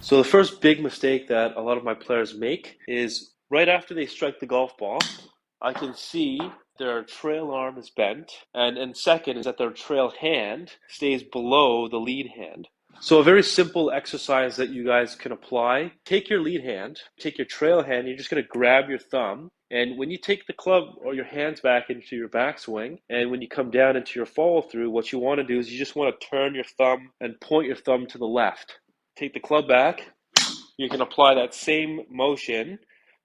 So the first big mistake that a lot of my players make is right after they strike the golf ball, I can see their trail arm is bent, and second is that their trail hand stays below the lead hand. So a very simple exercise that you guys can apply, take your lead hand, take your trail hand, you're just going to grab your thumb, and when you take the club or your hands back into your backswing, and when you come down into your follow through, what you want to do is you just want to turn your thumb and point your thumb to the left. Take the club back, you can apply that same motion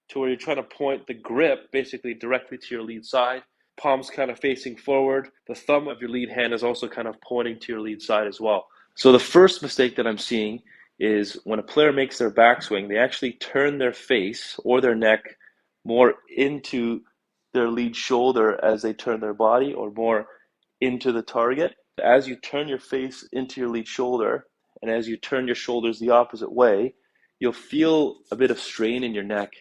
to where you're trying to point the grip basically directly to your lead side. Palms kind of facing forward. The thumb of your lead hand is also kind of pointing to your lead side as well. So the first mistake that I'm seeing is when a player makes their backswing, they actually turn their face or their neck more into their lead shoulder as they turn their body, or more into the target. As you turn your face into your lead shoulder, and as you turn your shoulders the opposite way, you'll feel a bit of strain in your neck,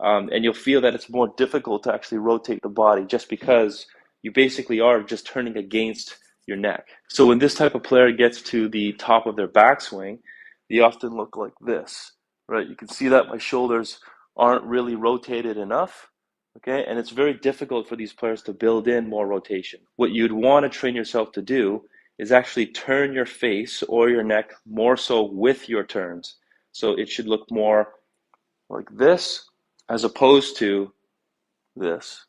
and you'll feel that it's more difficult to actually rotate the body just because you basically are just turning against your neck. So when this type of player gets to the top of their backswing, they often look like this, right? You can see that my shoulders aren't really rotated enough, okay? And it's very difficult for these players to build in more rotation. What you'd want to train yourself to do is actually turn your face or your neck more so with your turns. So it should look more like this as opposed to this.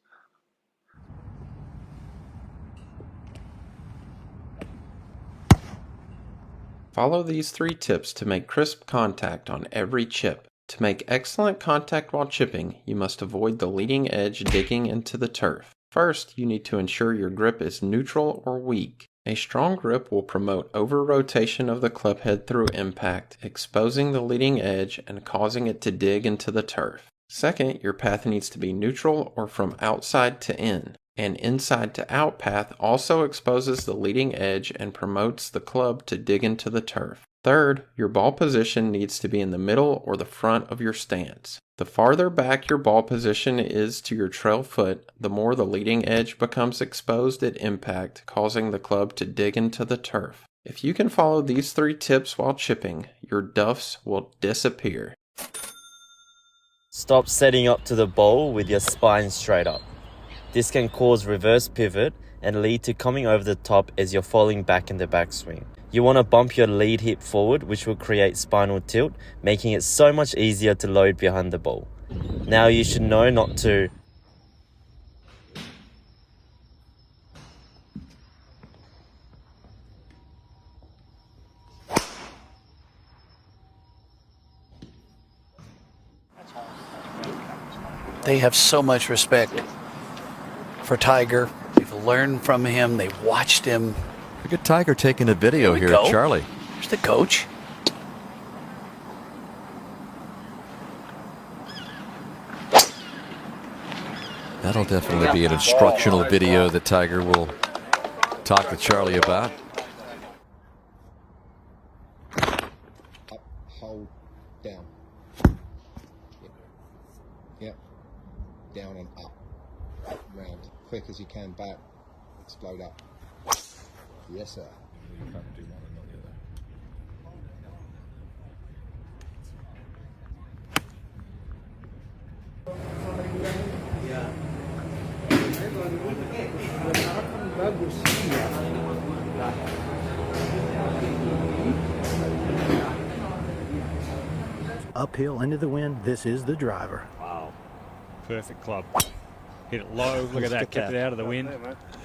Follow these 3 tips to make crisp contact on every chip. To make excellent contact while chipping, you must avoid the leading edge digging into the turf. First, you need to ensure your grip is neutral or weak. A strong grip will promote over-rotation of the club head through impact, exposing the leading edge and causing it to dig into the turf. Second, your path needs to be neutral or from outside to in. An inside to out path also exposes the leading edge and promotes the club to dig into the turf. Third, your ball position needs to be in the middle or the front of your stance. The farther back your ball position is to your trail foot, the more the leading edge becomes exposed at impact, causing the club to dig into the turf. If you can follow these 3 tips while chipping, your duffs will disappear. Stop setting up to the bowl with your spine straight up. This can cause reverse pivot and lead to coming over the top as you're falling back in the backswing. You want to bump your lead hip forward, which will create spinal tilt, making it so much easier to load behind the ball. Now you should know not to They have so much respect for Tiger. They've learned from him. They've watched him. Look at Tiger taking a video here of Charlie. Here's the coach. That'll definitely be an instructional video that Tiger will talk to Charlie about. Up, hold, down. Yep. Down and up. Round. Quick as you can back. Explode up. Yes, sir. Uphill into the wind, this is the driver. Wow. Perfect club. Hit it low, look at that, kept it out of the wind.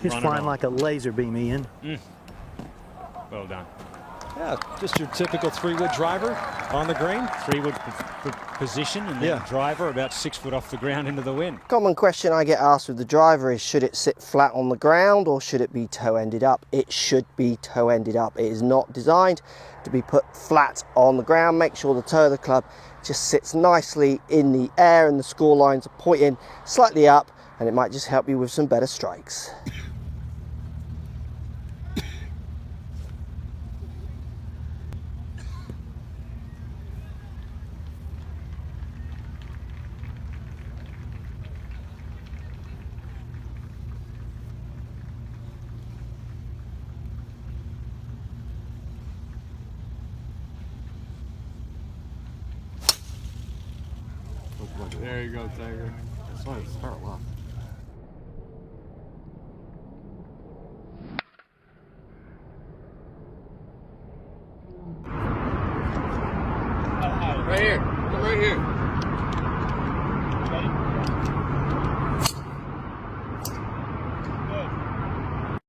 He's flying like a laser beam, Ian. Well done. Yeah, just your typical 3-wood driver on the green. 3-wood position, and then driver about 6 foot off the ground into the wind. Common question I get asked with the driver is, should it sit flat on the ground or should it be toe-ended up? It should be toe-ended up. It is not designed to be put flat on the ground. Make sure the toe of the club just sits nicely in the air and the score lines are pointing slightly up, and it might just help you with some better strikes. There you go, Tiger. That's why it's start left. Right here. Come right here.